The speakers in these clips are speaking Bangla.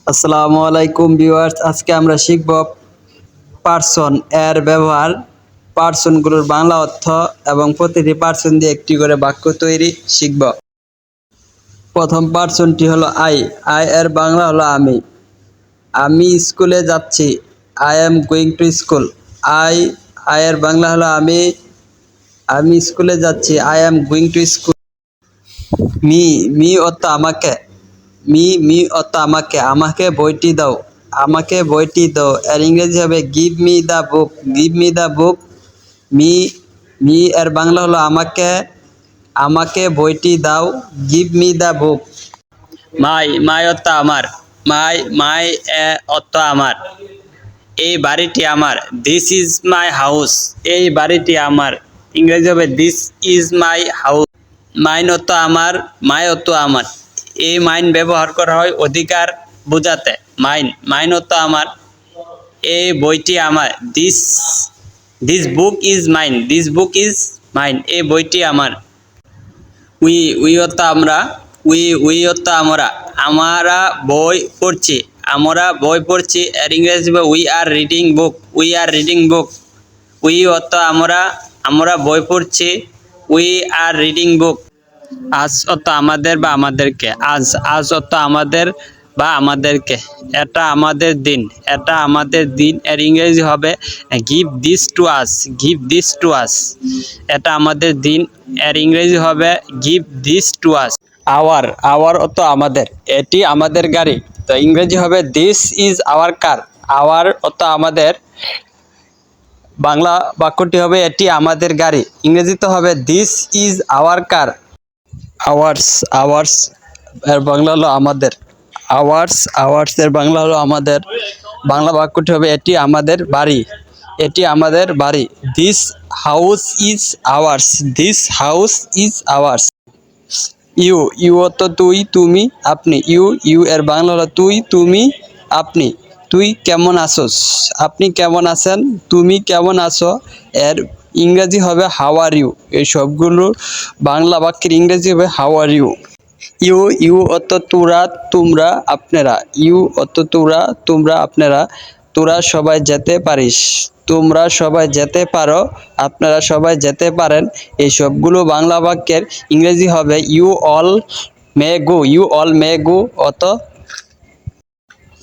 আসসালামু আলাইকুম ভিউয়ার্স, আজকে আমরা শিখব পার্সন এর ব্যবহার, পার্সনগুলোর বাংলা অর্থ এবং প্রতিটি পার্সন দিয়ে একটি করে বাক্য তৈরি শিখব। প্রথম পার্সনটি হলো আই। আই এর বাংলা হলো আমি। আমি স্কুলে যাচ্ছি। I am going to school. I এর বাংলা হলো আমি। আমি স্কুলে যাচ্ছি। I am going to school. Me অর্থ আমাকে। মি অর্থ আমাকে। আমাকে বইটি দাও। আমাকে বইটি দাও এর ইংরেজি হবে give me the book. Give me the book. Me me এর বাংলা হলো আমাকে। আমাকে বইটি দাও। Give me the book. My অর্থ আমার। মাই অর্থ আমার। এই বাড়িটি আমার। This is my house. এই বাড়িটি আমার। ইংরেজি হবে this is my house. Mine অর্থ আমার। মাই অর্থ আমার। এই মাইন ব্যবহার করা হয় অধিকার বোঝাতে। মাইন অর্থ আমার। এই বইটি আমার। This book is mine. This book is mine. এই বইটি আমার। উই অর্থ আমরা। উই অর্থ আমরা। আমরা বই পড়ছি। আমরা বই পড়ছি এর ইংরেজি হবে we are reading book. We are reading book. We অর্থ আমরা। আমরা বই পড়ছি। We are reading book. আজ অর্থ আমাদের বা আমাদেরকে। আজ অর্থ আমাদের বা আমাদেরকে। এটা আমাদের দিন। এটা আমাদের দিন এর ইংরেজি হবে give this to us. Give this to us. এটা আমাদের দিন এর ইংরেজি হবে give this to us. Our অর্থ আমাদের। এটি আমাদের গাড়ি। তো ইংরেজি হবে this is our car. Our অর্থ আমাদের। বাংলা বাক্যটি হবে এটি আমাদের গাড়ি। ইংরেজিতে হবে this is our car. Hours এর বাংলা হলো আমাদের। আওয়ার্স এর বাংলা হলো আমাদের। বাংলা বাক্যটি হবে এটি আমাদের বাড়ি। এটি আমাদের বাড়ি। This house is ours. This house is ours. You অর্থ তুই, তুমি, আপনি। ইউ এর বাংলা হলো তুই, তুমি, আপনি। তুই কেমন আছোস। আপনি কেমন আছেন। তুমি কেমন আছো এর ইংরেজি হবে হাউ আর ইউ। এই সবগুলো বাংলা বাক্যের ইংরেজি হবে হাউ আর ইউ। ইউ অর্থ তোরা, তোমরা, আপনারা। ইউ অর্থ তোরা, তোমরা, আপনারা। তোরা সবাই যেতে পারিস। তোমরা সবাই যেতে পারো। আপনারা সবাই যেতে পারেন। এই সবগুলো বাংলা বাক্যের ইংরেজি হবে you all may go. You all may go অর্থ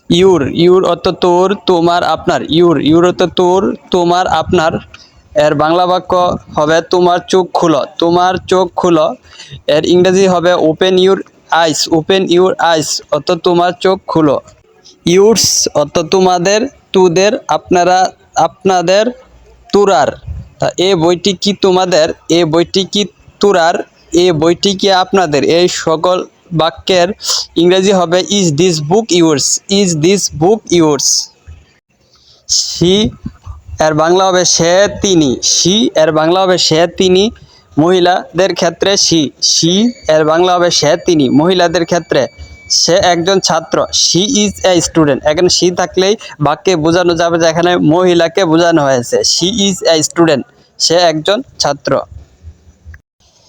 ইউর অর্থ তোর, তোমার, আপনার। ইউর অর্থ তোর, তোমার, আপনার। এর বাংলা বাক্য হবে তোমার চোখ খুলো। তোমার চোখ খুলো এর ইংরেজি হবে open your eyes. Open your eyes অর্থ তোমার চোখ খুলো। ইউরস অর্থ তোমাদের, তোদের, আপনারা, আপনাদের, তোরার। তা এই বইটি কি তোমাদের। এই বইটি কি তোরার। এই বইটি কি আপনাদের। এই সকল বাক্যের ইংরেজি হবে is this book yours. Is this book yours. See এর বাংলা হবে সে, তিনি। সি এর বাংলা হবে সে, তিনি। মহিলাদের ক্ষেত্রে সি এর বাংলা হবে সে, তিনি। মহিলাদের ক্ষেত্রে সে একজন ছাত্র। She is a student. এখানে সি থাকলেই বাক্যে বোঝানো যাবে যে এখানে মহিলাকে বোঝানো হয়েছে। She is a student. সে একজন ছাত্র।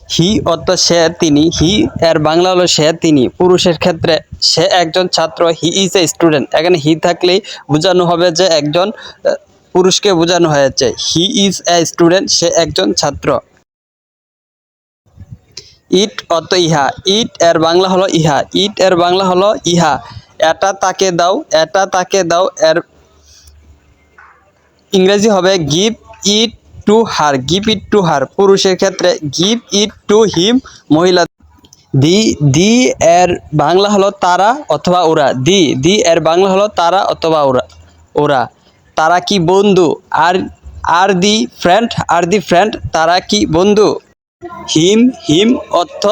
হি অর্থ সে, তিনি। হি এর বাংলা হলো সে, তিনি। পুরুষের ক্ষেত্রে সে একজন ছাত্র। He is a student. এখানে হি থাকলেই বোঝানো হবে যে একজন পুরুষকে বোঝানো হয়েছে। He is a student. সে একজন ছাত্র। ইট অর্থ ইহা। ইট এর বাংলা হলো ইহা। ইট এর বাংলা হলো ইহা। এটা তাকে দাও। এটা তাকে দাও এর ইংরেজি হবে give it to her. Give it to her. পুরুষের ক্ষেত্রে গিভ ইট টু হিম। মহিলা দি এর বাংলা হলো তারা অথবা ওরা। দি এর বাংলা হলো তারা অথবা ওরা। তারা কি বন্ধু। আর দি ফ্রেন্ড। তারা কি বন্ধু। হিম অর্থ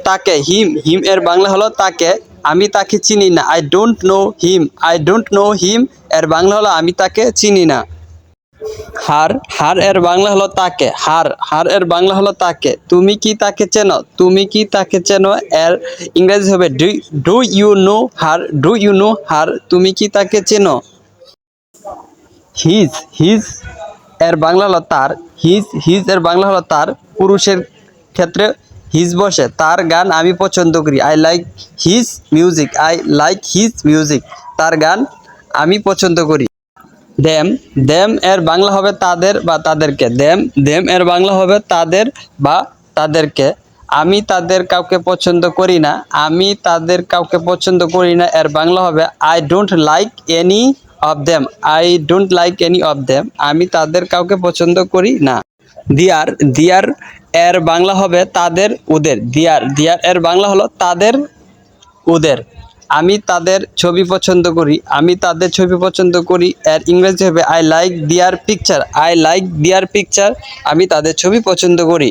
তাকে। হিম এর বাংলা হলো তাকে। আমি তাকে চিনি না। আই ডোন্ট নো হিম এর বাংলা হলো আমি তাকে চিনি না। হার এর বাংলা হলো তাকে। হার এর বাংলা হলো তাকে। তুমি কি তাকে চেনো। তুমি কি তাকে চেনো এর ইংরেজি হবে ডু ইউ নো হার। তুমি কি তাকে চেনো। হিজ এর বাংলা হলো তার। হিজ এর বাংলা হলো তার। পুরুষের ক্ষেত্রে হিজ বসে। তার গান আমি পছন্দ করি। I like his music. তার গান আমি পছন্দ করি। দেম, দেম এর বাংলা হবে তাদের বা তাদেরকে। দেম, দেম এর বাংলা হবে তাদের বা তাদেরকে। আমি তাদের কাউকে পছন্দ করি না, আমি তাদের কাউকে পছন্দ করি না এর বাংলা হবে I don't like any of them. I don't like any of them, আমি তাদের কাউকে পছন্দ করি না। দিয়ার, দিয়ার এর বাংলা হবে তাদের ওদের। দিয়ার, দিয়ার এর বাংলা হলো তাদের ওদের। আমি তাদের ছবি পছন্দ করি, আমি তাদের ছবি পছন্দ করি এর ইংরেজি হবে আই লাইক দিয়ার পিকচার। আই লাইক দিয়ার পিকচার, আমি তাদের ছবি পছন্দ করি।